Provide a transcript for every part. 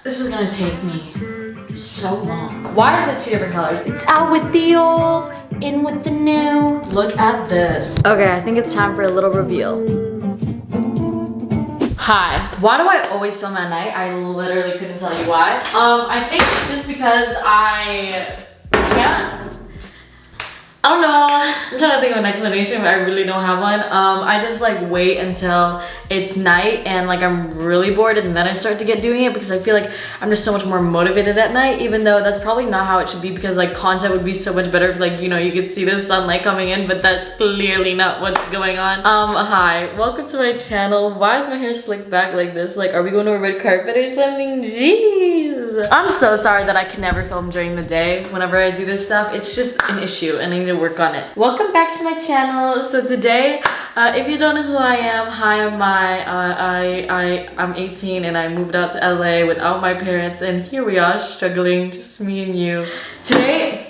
This is gonna take me so long. Why is it 2 different colors? It's out with the old, in with the new. Look at this. Okay, I think it's time for a little reveal. Hi. Why do I always film at night? I literally couldn't tell you why. I think it's just because I don't know. I'm trying to think of an explanation, but I really don't have one. I just like wait until it's night and like I'm really bored and then I start to get doing it because I feel like I'm just so much more motivated at night, even though that's probably not how it should be because like content would be so much better if like, you know, you could see the sunlight coming in, but that's clearly not what's going on. Hi, welcome to my channel. Why is my hair slicked back like this? Like, are we going to a red carpet or something? Jeez. I'm so sorry that I can never film during the day whenever I do this stuff. It's just an issue and I need to work on it. Welcome back to my channel. So today, if you don't know who I am, hi, I'm 18 and I moved out to LA without my parents and here we are struggling, just me and you. Today,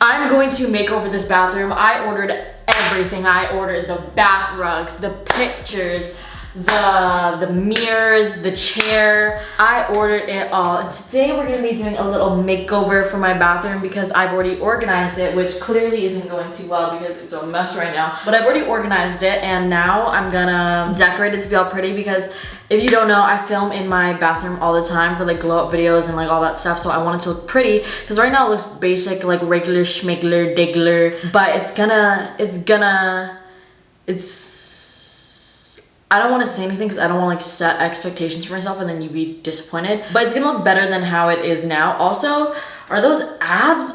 I'm going to make over this bathroom. I ordered everything. I ordered the bath rugs, the pictures, the mirrors, the chair. I ordered it all. And today we're gonna be doing a little makeover for my bathroom because I've already organized it, which clearly isn't going too well because it's a mess right now. But I've already organized it and now I'm gonna decorate it to be all pretty because if you don't know, I film in my bathroom all the time for like glow up videos and like all that stuff. So I want it to look pretty because right now it looks basic, like regular schmegler, diggler, but I don't want to say anything because I don't want to like set expectations for myself and then you'd be disappointed. But it's gonna look better than how it is now. Also, are those abs?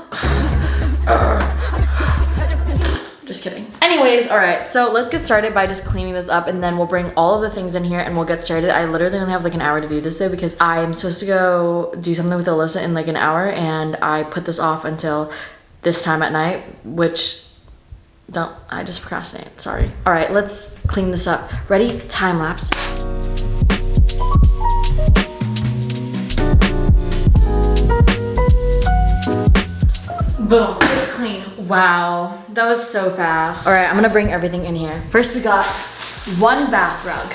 Just kidding. Anyways, all right, so let's get started by just cleaning this up and then we'll bring all of the things in here and we'll get started. I literally only have like an hour to do this though because I'm supposed to go do something with Alyssa in like an hour and I put this off until this time at night, which I just procrastinate, sorry. All right, let's clean this up. Ready? Time lapse. Boom, it's clean. Wow, that was so fast. All right, I'm gonna bring everything in here. First, we got one bath rug.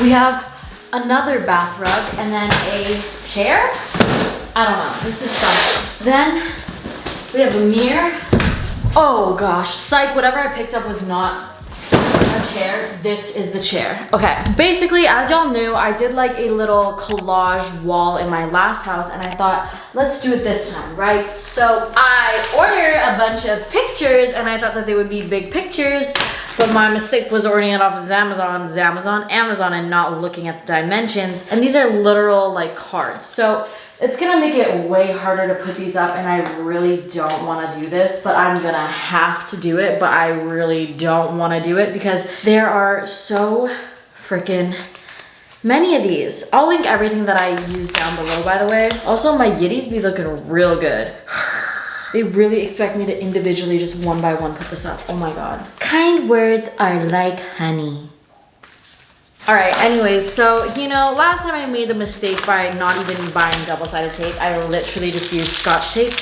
We have another bath rug and then a chair. I don't know, this is something. Then we have a mirror. Oh gosh, psych, whatever I picked up was not a chair. This is the chair. Okay, basically, as y'all knew, I did like a little collage wall in my last house and I thought, let's do it this time, right? So I ordered a bunch of pictures and I thought that they would be big pictures, but my mistake was ordering it off of Amazon and not looking at the dimensions. And these are literal like cards. So it's gonna make it way harder to put these up and I really don't wanna do this, but I'm gonna have to do it, but I really don't wanna do it because there are so freaking many of these. I'll link everything that I use down below, by the way. Also, my yitties be looking real good. They really expect me to individually just one by one put this up. Oh my God. Kind words are like honey. All right, anyways, so, you know, last time I made the mistake by not even buying double-sided tape. I literally just used Scotch tape,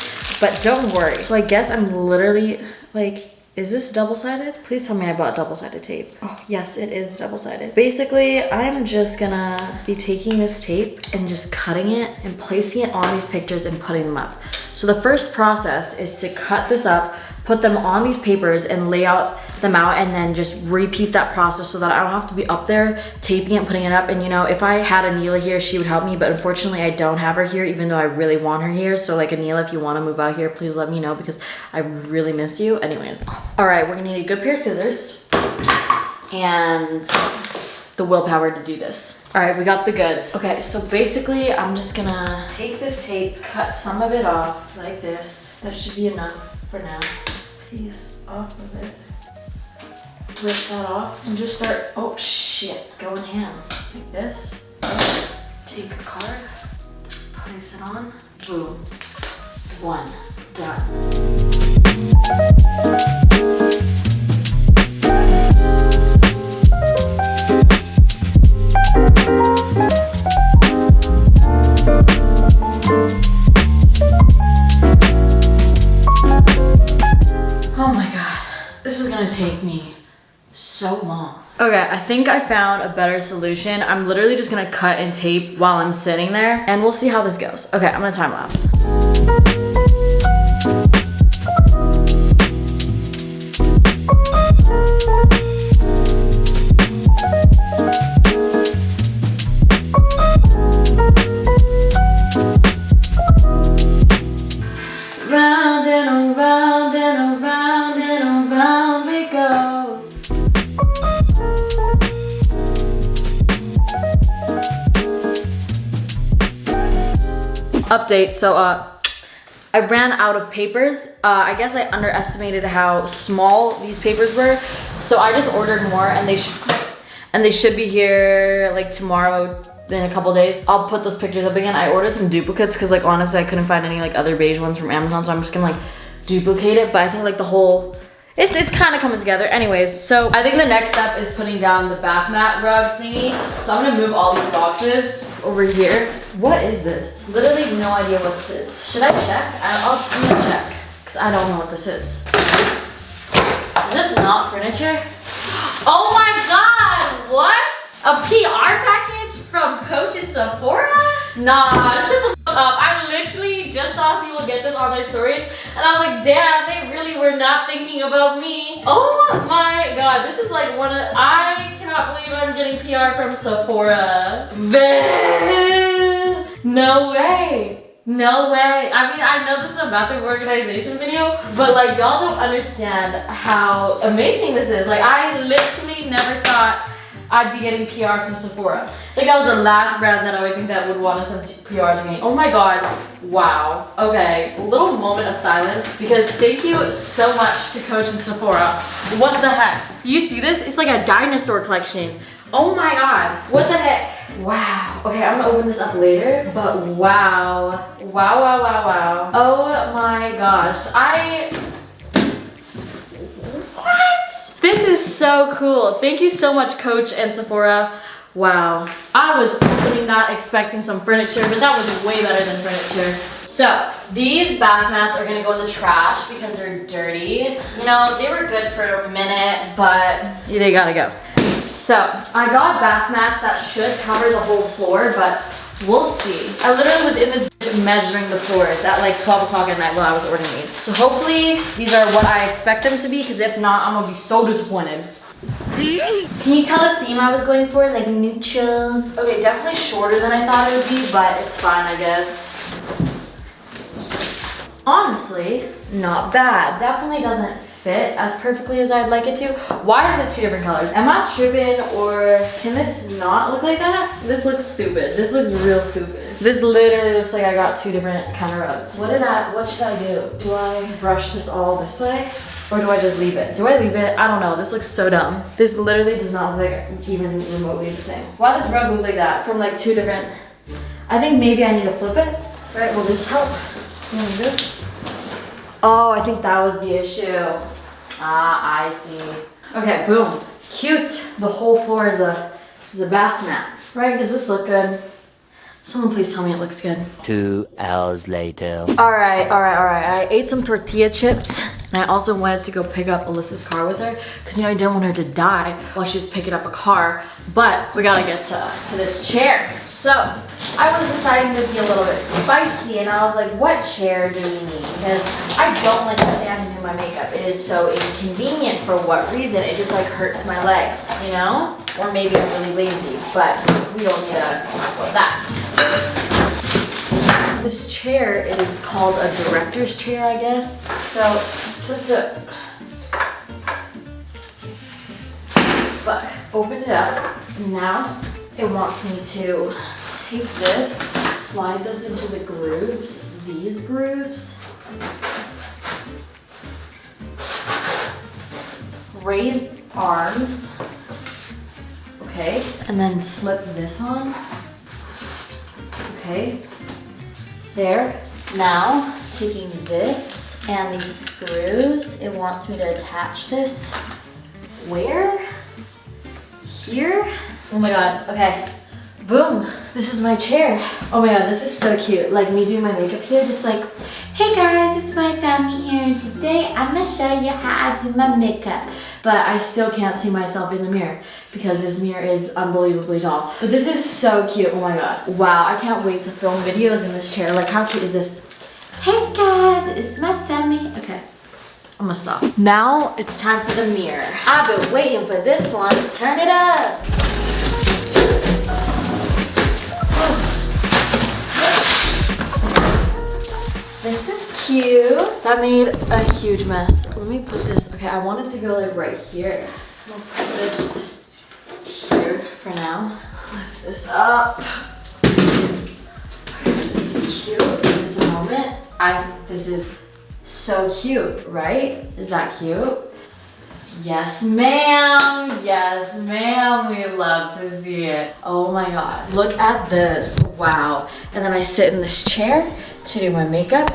but don't worry. So I guess I'm literally, like, is this double-sided? Please tell me I bought double-sided tape. Oh, yes, it is double-sided. Basically, I'm just gonna be taking this tape and just cutting it and placing it on these pictures and putting them up. So the first process is to cut this up, put them on these papers and lay them out and then just repeat that process so that I don't have to be up there taping it, putting it up. And you know, if I had Anila here, she would help me, but unfortunately I don't have her here even though I really want her here. So like Anila, if you want to move out here, please let me know because I really miss you. Anyways, all right, we're gonna need a good pair of scissors and the willpower to do this. All right, we got the goods. Okay, so basically I'm just gonna take this tape, cut some of it off like this. That should be enough for now. Piece off of it. Rip that off and just start, oh shit, going ham. Like this. Take a card, place it on, boom. One, done. Oh my God, this is gonna take me so long. Okay, I think I found a better solution. I'm literally just gonna cut and tape while I'm sitting there, and we'll see how this goes. Okay, I'm gonna time lapse. Round and around and around and around we go. Update, so I ran out of papers. I guess I underestimated how small these papers were. So I just ordered more, and they should be here like tomorrow, in a couple days. I'll put those pictures up again. I ordered some duplicates because like honestly I couldn't find any like other beige ones from Amazon, so I'm just gonna like duplicate it. But I think like the whole, it's kind of coming together. Anyways, so I think the next step is putting down the bath mat rug thingy. So I'm gonna move all these boxes over here. What is this? Literally no idea what this is. Should I check? I'm gonna check because I don't know what this is. Is this not furniture? Oh my god, what? A PR package from Coach and Sephora? Nah, shut the fuck up. I literally just saw people get this on their stories, and I was like, damn, they really were not thinking about me. Oh my god, this is like one of, I cannot believe I'm getting PR from Sephora. This, no way. No way. I mean, I know this is a bathroom organization video, but like y'all don't understand how amazing this is. Like I literally never thought I'd be getting PR from Sephora. Like that was the last brand that I would think that would want to send PR to me. Oh my god, wow. Okay, a little moment of silence because thank you so much to Coach and Sephora. What the heck? You see this? It's like a dinosaur collection. Oh my god, what the heck? Wow. Okay, I'm gonna open this up later, but wow. Wow, wow, wow, wow. Oh my gosh. What? This is so cool. Thank you so much, Coach and Sephora. Wow. I was opening not expecting some furniture, but that was way better than furniture. So, these bath mats are gonna go in the trash because they're dirty. You know, they were good for a minute, but they gotta go. So, I got bath mats that should cover the whole floor, but we'll see. I literally was in this bitch measuring the floors at like 12 o'clock at night while I was ordering these. So hopefully these are what I expect them to be, because if not, I'm gonna be so disappointed. Can you tell the theme I was going for? Like neutrals? Okay, definitely shorter than I thought it would be, but it's fine, I guess. Honestly, not bad. Definitely doesn't fit as perfectly as I'd like it to. Why is it two different colors? Am I tripping, or can this not look like that? This looks stupid. This looks real stupid. This literally looks like I got two different kind of rugs. What should I do? Do I brush this all this way? Or do I just leave it? Do I leave it? I don't know. This looks so dumb. This literally does not look like even remotely the same. Why does this rug look like that from like two different? I think maybe I need to flip it. Right, will this help? Like this? Oh, I think that was the issue. Ah, I see. Okay, boom. Cute. The whole floor is a bath mat. Right, does this look good? Someone please tell me it looks good. 2 hours later. All right. I ate some tortilla chips, and I also wanted to go pick up Alyssa's car with her, because you know I didn't want her to die while she was picking up a car. But we gotta get to this chair. So I was deciding to be a little bit spicy, and I was like, what chair do we need? Because I don't like to stand and do my makeup. It is so inconvenient. For what reason? It just like hurts my legs, you know? Or maybe I'm really lazy, but we don't need to talk about that. This chair is called a director's chair, I guess. So it's just a, fuck, open it up. Now it wants me to take this, slide this into the grooves, these grooves, raise arms, okay, and then slip this on, okay, there. Now, taking this and these screws, it wants me to attach this, where? Here? Oh my god, okay. Boom, this is my chair. Oh my god, this is so cute. Like me doing my makeup here, just like, hey guys, it's my family here, and today I'm gonna show you how I do my makeup. but I still can't see myself in the mirror because this mirror is unbelievably tall. But this is so cute, oh my god. Wow, I can't wait to film videos in this chair. Like, how cute is this? Hey guys, it's maiphammy. Okay, I'm gonna stop. Now it's time for the mirror. I've been waiting for this one. Turn it up. This is cute. That made a huge mess. Let me put this, okay, I want it to go like right here. I'm gonna put this here for now. Lift this up. Okay, this is cute. This is a moment. This is so cute, right? Is that cute? Yes, ma'am. Yes, ma'am. We love to see it. Oh my god. Look at this. Wow. And then I sit in this chair to do my makeup.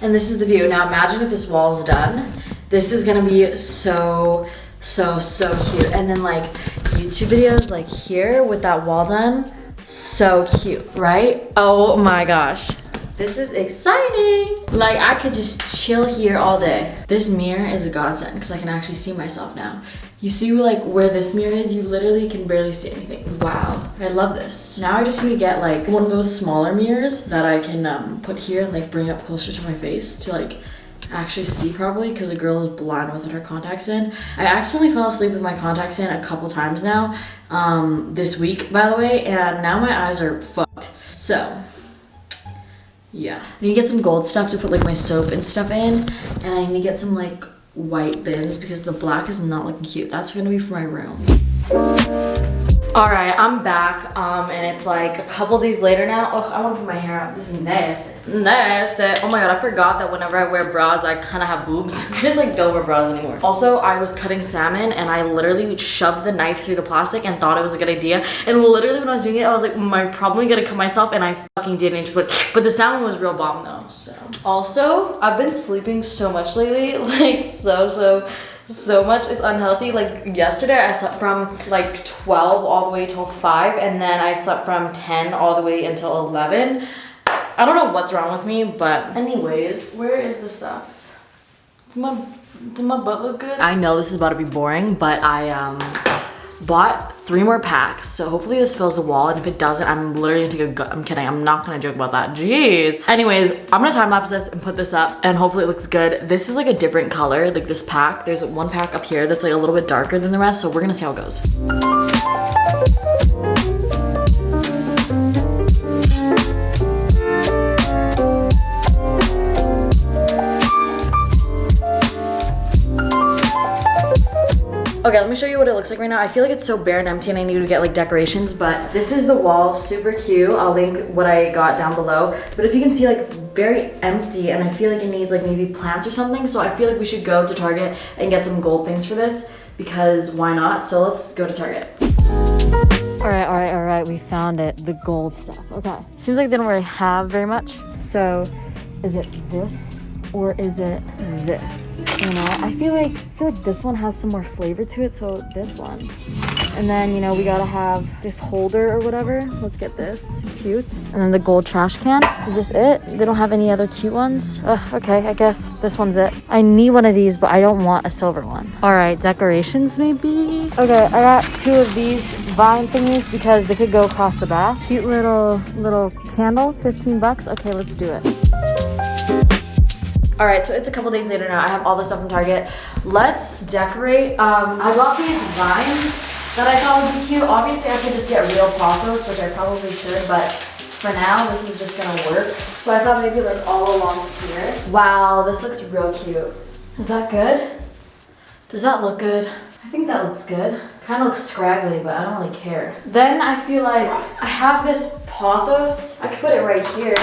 And this is the view. Now imagine if this wall's done. This is gonna be so cute. And then like YouTube videos like here with that wall done. So cute, right? Oh my gosh. This is exciting. Like, I could just chill here all day. This mirror is a godsend because I can actually see myself now. You see like where this mirror is, you literally can barely see anything. Wow, I love this. Now I just need to get like one of those smaller mirrors that I can put here and like bring up closer to my face to like actually see properly because a girl is blind without her contacts in. I accidentally fell asleep with my contacts in a couple times now, this week by the way, and now my eyes are fucked. So, yeah. I need to get some gold stuff to put like my soap and stuff in, and I need to get some like white bins because the black is not looking cute. That's gonna be for my room. All right, I'm back, and it's like a couple days later now. Oh, I want to put my hair up. This is nasty. Nasty. Oh my god, I forgot that whenever I wear bras, I kind of have boobs. I just like don't wear bras anymore. Also, I was cutting salmon, and I literally shoved the knife through the plastic and thought it was a good idea. And literally when I was doing it, I was like, I'm probably gonna cut myself, and I fucking did. And just like, but the salmon was real bomb though. So also, I've been sleeping so much lately, like so much. It's unhealthy. Like yesterday I slept from like 12 all the way till 5, and then I slept from 10 all the way until 11. I don't know what's wrong with me, but anyways, where is the stuff? Did my butt look good? I know this is about to be boring, but I bought 3 more packs, so hopefully this fills the wall, and if it doesn't, I'm literally gonna take I'm kidding, I'm not gonna joke about that, jeez. Anyways, I'm gonna time lapse this and put this up, and hopefully it looks good. This is like a different color, like this pack. There's one pack up here that's like a little bit darker than the rest, so we're gonna see how it goes. Okay, let me show you what it looks like right now. I feel like it's so bare and empty and I need to get like decorations, but this is the wall, super cute. I'll link what I got down below. But if you can see, like, it's very empty and I feel like it needs like maybe plants or something. So I feel like we should go to Target and get some gold things for this because why not? So let's go to Target. All right, we found it, the gold stuff. Okay, seems like they don't really have very much. So is it this or is it this? You know, I feel like this one has some more flavor to it, so this one. And then, you know, we gotta have this holder or whatever. Let's get this, cute. And then the gold trash can. Is this it? They don't have any other cute ones? Okay, I guess this one's it. I need one of these, but I don't want a silver one. All right, decorations maybe? Okay, I got 2 of these vine thingies because they could go across the bath. Cute little candle, 15 bucks. Okay, let's do it. All right, so it's a couple days later now. I have all this stuff from Target. Let's decorate. I got these vines that I thought would be cute. Obviously, I could just get real pothos, which I probably should, but for now, this is just gonna work. So I thought maybe like all along here. Wow, this looks real cute. Is that good? Does that look good? I think that looks good. Kind of looks scraggly, but I don't really care. Then I feel like I have this pothos. I could put it right here.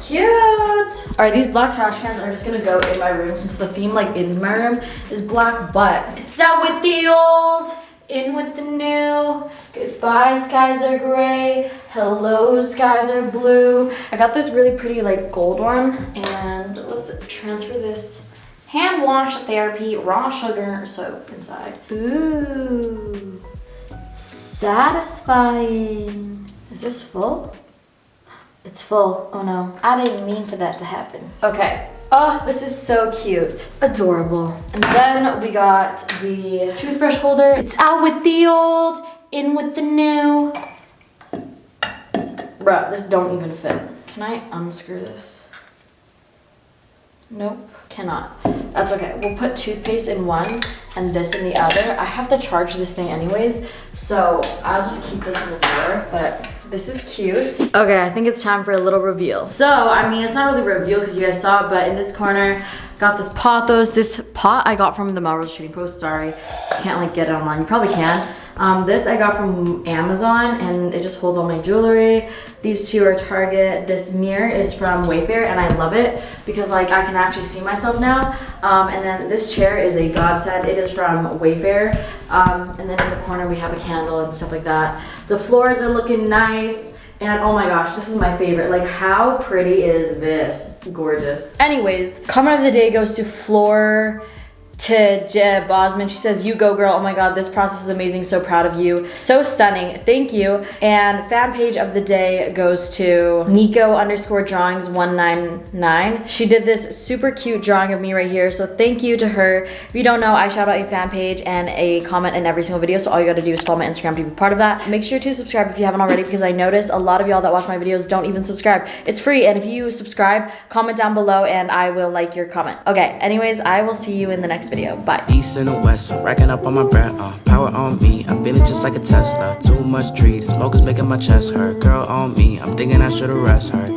Cute! All right, these black trash cans are just gonna go in my room since the theme like in my room is black, but it's out with the old, in with the new. Goodbye skies are gray, hello skies are blue. I got this really pretty like gold one, and let's transfer this hand wash therapy raw sugar soap inside. Ooh, satisfying. Is this full? It's full. Oh no, I didn't mean for that to happen. Okay, Oh, this is so cute. Adorable. And then we got the toothbrush holder. It's out with the old, in with the new. Bruh, this don't even fit. Can I unscrew this? Nope, cannot. That's okay. We'll put toothpaste in one and this in the other. I have to charge this thing anyways, so I'll just keep this in the drawer, but this is cute. Okay, I think it's time for a little reveal. So, I mean, it's not really a reveal because you guys saw it, but in this corner, got this pothos. This pot I got from the Melrose Trading Post. Sorry, you can't like get it online. You probably can. This I got from Amazon and it just holds all my jewelry. These two are Target. This mirror is from Wayfair and I love it because like I can actually see myself now. And then this chair is a godsend. It is from Wayfair. And then in the corner we have a candle and stuff like that. The floors are looking nice. And oh my gosh, this is my favorite. Like, how pretty is this? Gorgeous. Anyways, comment of the day goes to Floor to Jeb Bosman. She says, you go girl. Oh my god, this process is amazing. So proud of you. So stunning. Thank you. And fan page of the day goes to Nico_drawings199. She did this super cute drawing of me right here. So thank you to her. If you don't know, I shout out a fan page and a comment in every single video. So all you gotta do is follow my Instagram to be part of that. Make sure to subscribe if you haven't already because I notice a lot of y'all that watch my videos don't even subscribe. It's free. And if you subscribe, comment down below and I will like your comment. Okay, anyways, I will see you in the next video. Bye. East and the west, I'm racking up on my bread, power on me, I'm feeling just like a Tesla. Too much tree, the smoke is making my chest hurt. Girl on me, I'm thinking I should've rest her.